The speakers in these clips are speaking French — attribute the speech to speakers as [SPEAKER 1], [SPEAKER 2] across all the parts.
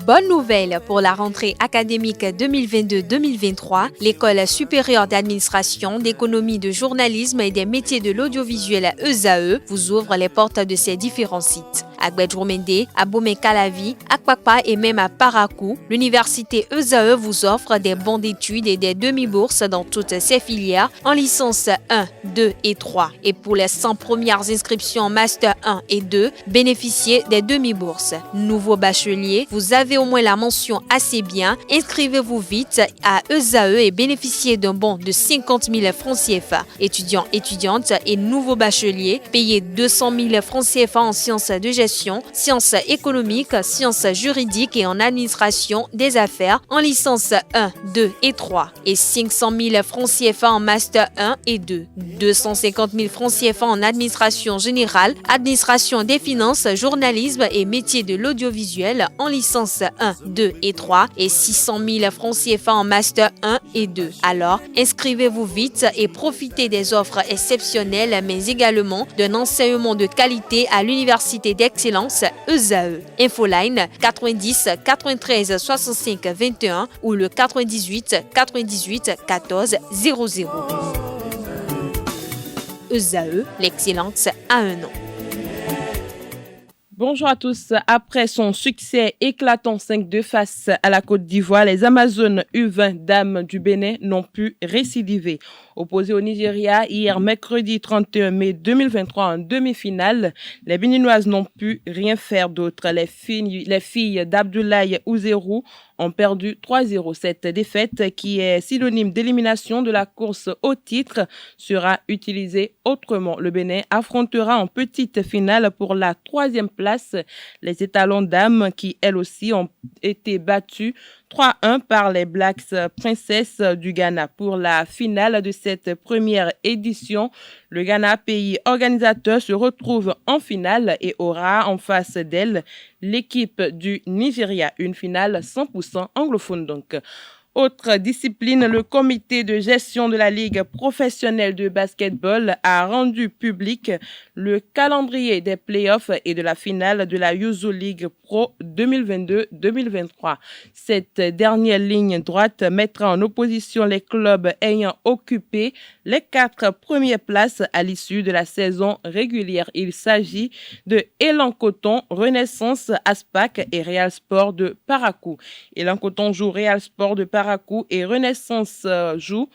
[SPEAKER 1] Bonne nouvelle pour la rentrée académique 2022-2023, l'École supérieure d'administration, d'économie, de journalisme et des métiers de l'audiovisuel ESAE vous ouvre les portes de ses différents sites. À Gbedjourmende, à Bomé-Calavi, à Kpakpa et même à Parakou, l'université ESAE vous offre des bons d'études et des demi-bourses dans toutes ses filières en licence 1, 2 et 3. Et pour les 100 premières inscriptions en master 1 et 2, bénéficiez des demi-bourses. Nouveau bachelier, vous avez au moins la mention assez bien, inscrivez-vous vite à ESAE et bénéficiez d'un bon de 50 000 francs CFA. Étudiants, étudiantes et nouveaux bacheliers, payez 200 000 francs CFA en sciences de gestion, sciences économiques, sciences juridiques et en administration des affaires en licence 1, 2 et 3 et 500 000 francs CFA en master 1 et 2, 250 000 francs CFA en administration générale, administration des finances, journalisme et métiers de l'audiovisuel en licence 1, 2 et 3 et 600 000 francs CFA en master 1 et 2. Alors, inscrivez-vous vite et profitez des offres exceptionnelles mais également d'un enseignement de qualité à l'université d'excellence ESAE. Infoline 90 93 65 21 ou le 98 98 14 00. ESAE, l'excellence a un nom.
[SPEAKER 2] Bonjour à tous. Après son succès éclatant 5-2 face à la Côte d'Ivoire, les Amazones U20 dames du Bénin n'ont pu récidiver. Opposées au Nigeria hier mercredi 31 mai 2023 en demi-finale, les Béninoises n'ont pu rien faire d'autre. Les filles d'Abdoulaye Ouzerou ont perdu 3-0. Cette défaite, qui est synonyme d'élimination de la course au titre, sera utilisée autrement. Le Bénin affrontera en petite finale pour la 3e place les étalons dames qui, elles aussi, ont été battues 3-1 par les Blacks Princesses du Ghana. Pour la finale de cette première édition, le Ghana, pays organisateur, se retrouve en finale et aura en face d'elle l'équipe du Nigeria. Une finale 100% anglophone donc. Autre discipline, le comité de gestion de la Ligue professionnelle de basketball a rendu public le calendrier des playoffs et de la finale de la Yuzu League Pro 2022-2023. Cette dernière ligne droite mettra en opposition les clubs ayant occupé les 4 premières places à l'issue de la saison régulière. Il s'agit de Elan Coton, Renaissance, Aspac et Real Sport de Parakou. Elan Coton joue Real Sport de Parakou et Renaissance joue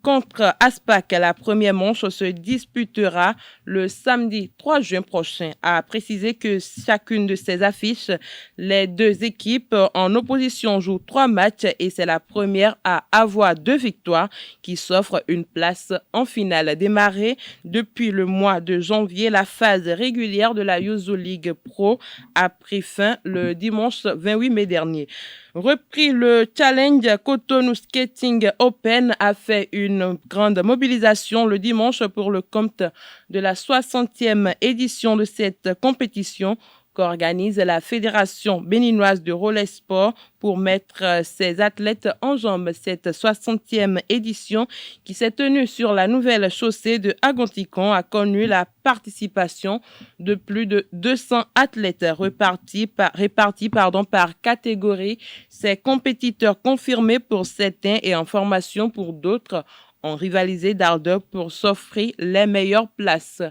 [SPEAKER 2] contre Aspac. La première manche se disputera le samedi 3 juin prochain. À préciser que chacune de ces affiches, les deux équipes en opposition jouent 3 matchs et c'est la première à avoir 2 victoires qui s'offre une place en finale. Démarrée depuis le mois de janvier, la phase régulière de la Yuzu League Pro a pris fin le dimanche 28 mai dernier. Repris, le Challenge Cotonou Skating Open a fait une grande mobilisation le dimanche pour le compte de la 60e édition de cette compétition qu'organise la Fédération béninoise de roller sport pour mettre ses athlètes en jambes. Cette 60e édition qui s'est tenue sur la nouvelle chaussée de Agonticon a connu la participation de plus de 200 athlètes répartis par catégorie. Ces compétiteurs confirmés pour certains et en formation pour d'autres ont rivalisé d'ardeur pour s'offrir les meilleures places.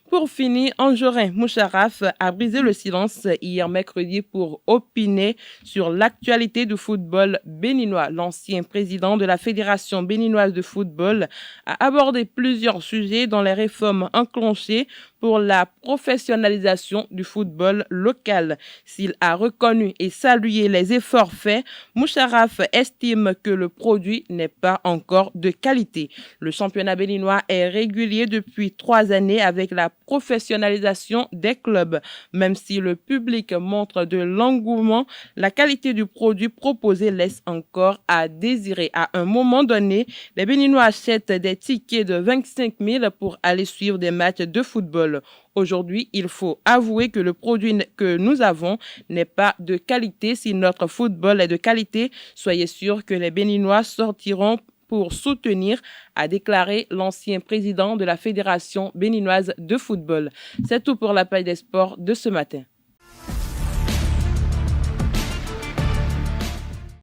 [SPEAKER 2] Pour finir, Anjorin Moucharaf a brisé le silence hier mercredi pour opiner sur l'actualité du football béninois. L'ancien président de la Fédération béninoise de football a abordé plusieurs sujets dont les réformes enclenchées pour la professionnalisation du football local. S'il a reconnu et salué les efforts faits, Moucharaf estime que le produit n'est pas encore de qualité. Le championnat béninois est régulier depuis 3 années avec la professionnalisation des clubs. Même si le public montre de l'engouement, la qualité du produit proposé laisse encore à désirer. À un moment donné, les Béninois achètent des tickets de 25 000 pour aller suivre des matchs de football. Aujourd'hui, il faut avouer que le produit que nous avons n'est pas de qualité. Si notre football est de qualité, soyez sûrs que les Béninois sortiront pour soutenir, a déclaré l'ancien président de la Fédération béninoise de football. C'est tout pour la page des sports de ce matin.